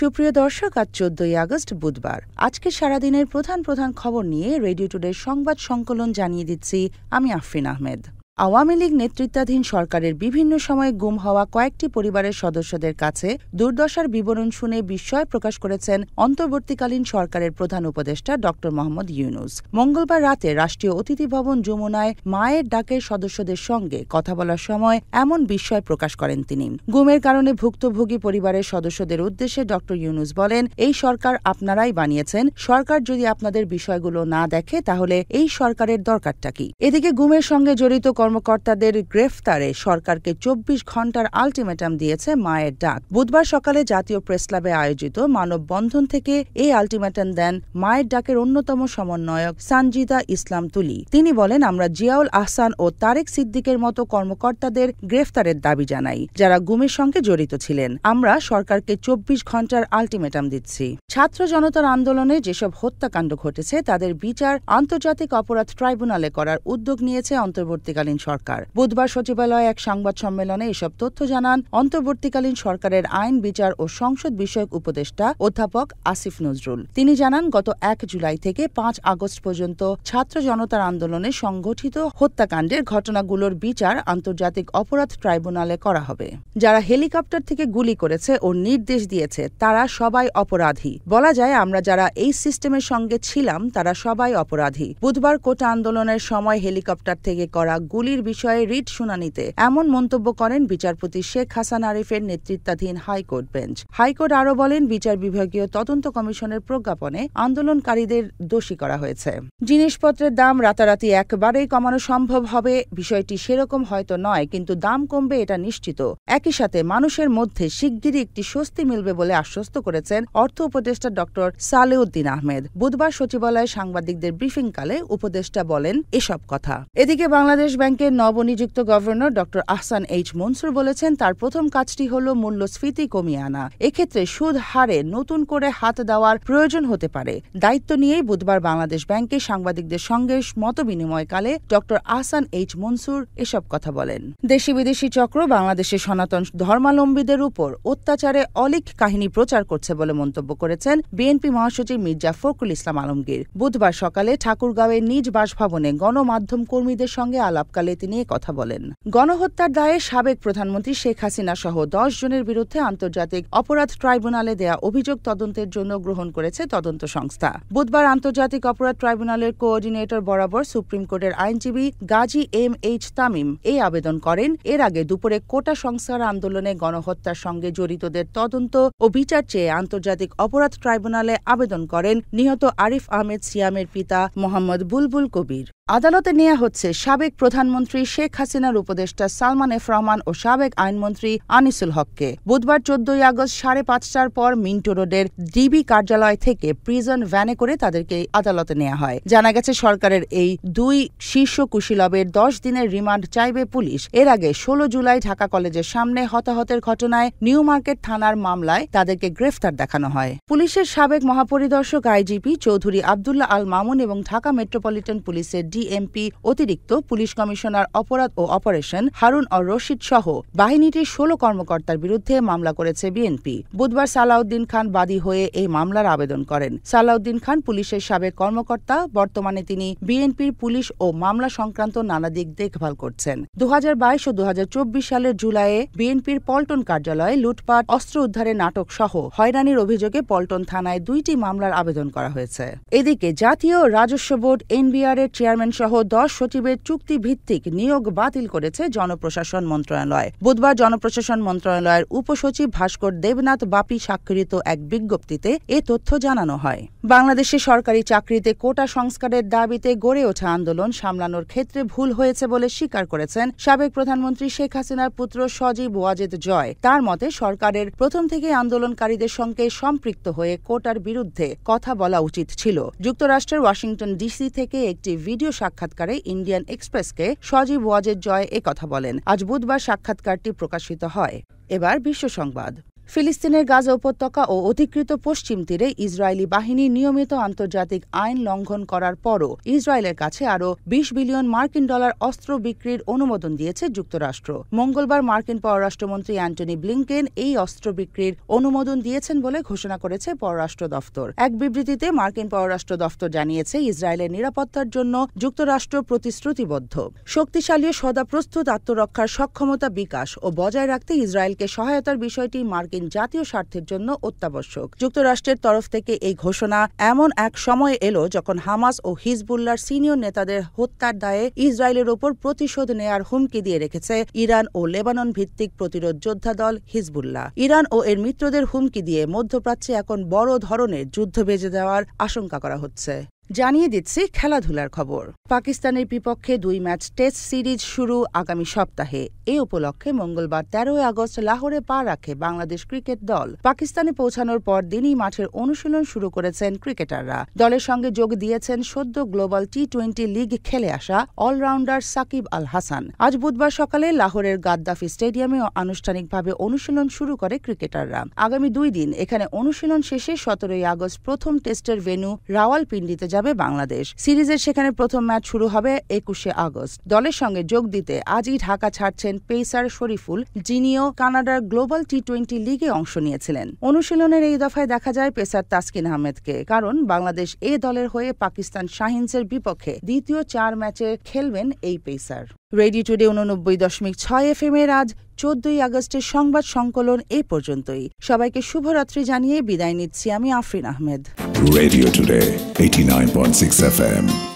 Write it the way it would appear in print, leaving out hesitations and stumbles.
সুপ্রিয় দর্শক, আজ 14 আগস্ট বুধবার। আজকে সারাদিনের প্রধান খবর নিয়ে রেডিও টুডের সংবাদ সংকলন জানিয়ে দিচ্ছি আমি আফরিন আহমেদ। আওয়ামী লীগ নেতৃত্বাধীন সরকারের বিভিন্ন সময়ে গুম হওয়া কয়েকটি পরিবারের সদস্যদের কাছে দুর্দশার বিবরণ শুনে বিস্ময় প্রকাশ করেছেন অন্তর্বর্তীকালীন সরকারের প্রধান উপদেষ্টা ড মোহাম্মদ ইউনূস। মঙ্গলবার রাতে রাষ্ট্রীয় অতিথি ভবন যমুনায় মায়ের ডাকের সদস্যদের সঙ্গে কথা বলার সময় এমন বিস্ময় প্রকাশ করেন তিনি। গুমের কারণে ভুক্তভোগী পরিবারের সদস্যদের উদ্দেশ্যে ড ইউনূস বলেন, এই সরকার আপনারাই বানিয়েছেন। সরকার যদি আপনাদের বিষয়গুলো না দেখে তাহলে এই সরকারের দরকারটা কি? এদিকে গুমের সঙ্গে জড়িত কর্মকর্তাদের গ্রেফতারে সরকারকে 24 ঘণ্টার আলটিমেটাম দিয়েছে মায়ের ডাক। বুধবার সকালে জাতীয় প্রেসক্লাবে আয়োজিত মানববন্ধন থেকে এই আলটিমেটাম দেন মায়ের ডাকের অন্যতম সমন্বয়ক সানজিদা ইসলাম তুলি। তিনি বলেন, আমরা জিয়াউল আহসান ও তারেক সিদ্দিকের মতো কর্মকর্তাদের গ্রেফতারের দাবি জানাই, যারা গুমের সঙ্গে জড়িত ছিলেন। আমরা সরকারকে 24 ঘণ্টার আলটিমেটাম দিচ্ছি। ছাত্র জনতার আন্দোলনে যেসব হত্যাকাণ্ড ঘটেছে তাদের বিচার আন্তর্জাতিক অপরাধ ট্রাইব্যুনালে করার উদ্যোগ নিয়েছে অন্তর্বর্তীকালীন সরকার। বুধবার সচিবালয়ে এক সংবাদ সম্মেলনে এসব তথ্য জানান অন্তর্বর্তীকালীন সরকারের আইন, বিচার ও সংসদ বিষয়ক উপদেষ্টা অধ্যাপক আসিফ নজরুল। তিনি জানান, গত 1 জুলাই থেকে 5 আগস্ট পর্যন্ত ছাত্র জনতার আন্দোলনে সংঘটিত হত্যাকাণ্ডের ঘটনাগুলোর বিচার আন্তর্জাতিক অপরাধ ট্রাইব্যুনালে করা হবে। যারা হেলিকপ্টার থেকে গুলি করেছে ও নির্দেশ দিয়েছে তারা সবাই অপরাধী। বলা যায়, আমরা যারা এই সিস্টেমের সঙ্গে ছিলাম তারা সবাই অপরাধী। বুধবার কোটা আন্দোলনের সময় হেলিকপ্টার থেকে করা গুলির বিষয়ে রিট শুনানিতে এমন মন্তব্য করেন বিচারপতি শেখ হাসান আরিফের নেতৃত্বাধীন হাইকোর্ট বেঞ্চ। হাইকোর্ট আরও বলেন, বিচার বিভাগীয় তদন্ত কমিশনের প্রজ্ঞাপনে আন্দোলনকারীদের দোষী করা হয়েছে। জিনিসপত্রের দাম রাতারাতি একবারেই কমানো সম্ভব হবে বিষয়টি সেরকম হয়তো নয়, কিন্তু দাম কমবে এটা নিশ্চিত। একই সাথে মানুষের মধ্যে শিগগিরই একটি স্বস্তি মিলবে বলে আশ্বস্ত করেছেন অর্থ উপদেষ্টা ড সালেউদ্দিন আহমেদ। বুধবার সচিবালয়ে সাংবাদিকদের ব্রিফিংকালে উপদেষ্টা বলেন এসব কথা। এদিকে বাংলাদেশ ব্যাংকের নবনিযুক্ত গভর্নর ড আহসান এইচ মনসুর বলেছেন, তার প্রথম কাজটি হল মূল্যস্ফীতি কমিয়ে আনা। এক্ষেত্রে সুদ হারে নতুন করে হাত দেওয়ার প্রয়োজন হতে পারে। দায়িত্ব নিয়েই বুধবার বাংলাদেশ ব্যাংকে সাংবাদিকদের সঙ্গে মতবিনিময়কালে ড আহসান এইচ মনসুর এসব কথা বলেন। দেশি বিদেশি চক্র বাংলাদেশের সনাতন ধর্মাবলম্বীদের উপর অত্যাচারে অলীক কাহিনী প্রচার করছে বলে মন্তব্য করেছেন বিএনপি মহাসচিব মির্জা ফখরুল ইসলাম আলমগীর। বুধবার সকালে ঠাকুরগাঁওয়ের নিজ বাসভবনে গণমাধ্যম কর্মীদের সঙ্গে আলাপকালে তিনি কথা বলেন। গণহত্যার দায়ে সাবেক প্রধানমন্ত্রী শেখ হাসিনা সহ 10 জনের বিরুদ্ধে আন্তর্জাতিক অপরাধ ট্রাইব্যুনালে দেয়া অভিযোগ তদন্তের জন্য গ্রহণ করেছে তদন্ত সংস্থা। বুধবার আন্তর্জাতিক অপরাধ ট্রাইব্যুনালের কোঅর্ডিনেটর বরাবর সুপ্রিম কোর্টের আইনজীবী গাজী এম.এইচ. তামিম এই আবেদন করেন। এর আগে দুপুরে কোটা সংস্কার আন্দোলনে গণহত্যার সঙ্গে জড়িতদের তদন্ত ও বিচার চেয়ে আন্তর্জাতিক অপরাধ ট্রাইব্যুনালে আবেদন করেন নিহত আরিফ আহমেদ সিয়ামের পিতা মোহাম্মদ বুলবুল কবির। আদালতে নেওয়া হচ্ছে সাবেক প্রধানমন্ত্রী শেখ হাসিনার উপদেষ্টা সালমান এফ রহমান ও সাবেক আইনমন্ত্রী আনিসুল হককে। বুধবার 14 আগস্ট 5:30টার পর মিন্টো রোডের ডিবি কার্যালয় থেকে প্রিজন ভ্যানে করে তাদেরকে আদালতে নেওয়া হয়। জানা গেছে, সরকারের এই 2 শীর্ষ কুশীলবের 10 দিনের রিমান্ড চাইবে পুলিশ। এর আগে 16 জুলাই ঢাকা কলেজের সামনে হতাহতের ঘটনায় নিউ মার্কেট থানার মামলায় তাদেরকে গ্রেফতার দেখানো হয়। পুলিশের সাবেক মহাপরিদর্শক আইজিপি চৌধুরী আবদুল্লাহ আল মামুন এবং ঢাকা মেট্রোপলিটন পুলিশের ডিএমপি অতিরিক্ত পুলিশ কমিশনার অপরাধ ও অপারেশন হারুন আর রশিদ সহ বাহিনীটির 16 কর্মকর্তার বিরুদ্ধে মামলা করেছে বিএনপি। বুধবার সালাউদ্দিন খান বাদী হয়ে এই মামলার আবেদন করেন। সালাউদ্দিন খান পুলিশের সাবেক কর্মকর্তা। বর্তমানে তিনি বিএনপির পুলিশ ও মামলা সংক্রান্ত নানা দিক দেখভাল করছেন। 2022 ও 2024 সালের জুলাইয়ে বিএনপির পল্টন কার্যালয়ে লুটপাট, অস্ত্র উদ্ধারের নাটক সহ হয়রানির অভিযোগে পল্টন থানায় 2টি মামলার আবেদন করা হয়েছে। এদিকে জাতীয় রাজস্ব বোর্ড এনবিআর এর চেয়ারম্যান সহ 10 সচিবের চুক্তিভিত্তিক নিয়োগ বাতিল করেছে জনপ্রশাসন মন্ত্রণালয়। বুধবার জনপ্রশাসন মন্ত্রণালয়ের উপসচিব ভাস্কর দেবনাথ বাপি স্বাক্ষরিত এক বিজ্ঞপ্তিতে এ তথ্য জানানো হয়। বাংলাদেশে সরকারি চাকরিতে কোটা সংস্কারের দাবিতে গড়ে ওঠা আন্দোলন সামলানোর ক্ষেত্রে ভুল হয়েছে বলে স্বীকার করেছেন সাবেক প্রধানমন্ত্রী শেখ হাসিনার পুত্র সজীব ওয়াজেদ জয়। তার মতে, সরকারের প্রথম থেকে আন্দোলনকারীদের সঙ্গে সম্পৃক্ত হয়ে কোটার বিরুদ্ধে কথা বলা উচিত ছিল। যুক্তরাষ্ট্রের ওয়াশিংটন ডিসি থেকে একটি ভিডিও সাক্ষাৎকারে ইন্ডিয়ান এক্সপ্রেসকে সজীব ওয়াজেদ জয় কথা বলেন। আজ বুধবার সাক্ষাৎকারটি প্রকাশিত হয়। এবার বিশ্ব সংবাদ। ফিলিস্তিনের গাজা উপত্যকা ও অধিকৃত পশ্চিম তীরে ইসরায়েলি বাহিনী নিয়মিত আন্তর্জাতিক আইন লঙ্ঘন করার পরও ইসরায়েলের কাছে আরও ২০ বিলিয়ন মার্কিন ডলার অস্ত্র বিক্রির অনুমোদন দিয়েছে যুক্তরাষ্ট্র। মঙ্গলবার মার্কিন পররাষ্ট্রমন্ত্রী অ্যান্টনি ব্লিংকেন এই অস্ত্র বিক্রির অনুমোদন দিয়েছেন বলে ঘোষণা করেছে পররাষ্ট্র দফতর। এক বিবৃতিতে মার্কিন পররাষ্ট্র দফতর জানিয়েছে, ইসরায়েলের নিরাপত্তার জন্য যুক্তরাষ্ট্র প্রতিশ্রুতিবদ্ধ। শক্তিশালী ও সদাপ্রস্তুত আত্মরক্ষার সক্ষমতা বিকাশ ও বজায় রাখতে ইসরায়েলকে সহায়তার বিষয়টি মার্কিন জাতীয় স্বার্থের জন্য অত্যাবশ্যক। যুক্তরাষ্ট্রের তরফ থেকে এই ঘোষণা এমন এক সময় এলো যখন হামাস ও হিজবুল্লাহর সিনিয়র নেতাদের হত্যার দায়ে ইসরায়েলের ওপর প্রতিশোধ নেয়ার হুমকি দিয়ে রেখেছে ইরান ও লেবানন ভিত্তিক প্রতিরোধ যোদ্ধা দল হিজবুল্লাহ। ইরান ও এর মিত্রদের হুমকি দিয়ে মধ্যপ্রাচ্যে এখন বড় ধরনের যুদ্ধ বেজে দেওয়ার আশঙ্কা করা হচ্ছে। জানিয়ে দিচ্ছি খেলাধুলার খবর। পাকিস্তানের বিপক্ষে ২ ম্যাচ টেস্ট সিরিজ শুরু আগামী সপ্তাহে। এ উপলক্ষে মঙ্গলবার ১৩ আগস্ট লাহোরে পা রাখে বাংলাদেশ ক্রিকেট দল। পাকিস্তানে পৌঁছানোর পর দিনই মাঠের অনুশীলন শুরু করেছেন ক্রিকেটাররা। দলের সঙ্গে যোগ দিয়েছেন সদ্য গ্লোবাল টি-20 লিগ খেলে আসা অলরাউন্ডার সাকিব আল হাসান। আজ বুধবার সকালে লাহোরের গাদ্দাফি স্টেডিয়ামে আনুষ্ঠানিকভাবে অনুশীলন শুরু করে ক্রিকেটাররা। আগামী ২ দিন এখানে অনুশীলন শেষে ১৭ আগস্ট প্রথম টেস্টের ভেন্যু রাওয়ালপিন্ডিতে যাবে বাংলাদেশ। সিরিজের সেখানে প্রথম ম্যাচ শুরু হবে ২১ আগস্ট। দলের সঙ্গে যোগ দিতে আজই ঢাকা ছাড়ছেন পেসার শরীফুল, যিনিও কানাডার গ্লোবাল টি-20 লিগে অংশ নিয়েছিলেন। অনুশীলনের এই দফায় দেখা যায় পেসার তাসকিন আহমেদকে, কারণ বাংলাদেশ এ দলের হয়ে পাকিস্তান শাহিনসের বিপক্ষে দ্বিতীয় ৪ ম্যাচে খেলবেন এই পেসার। রেডিও টুডে ৮৯.৬ FM এর আজ ১৪ আগস্টের সংবাদ সংকলন এ পর্যন্তই। সবাইকে শুভরাত্রি জানিয়ে বিদায় নিচ্ছি আমি Afrin Ahmed. Radio Today 89.6 FM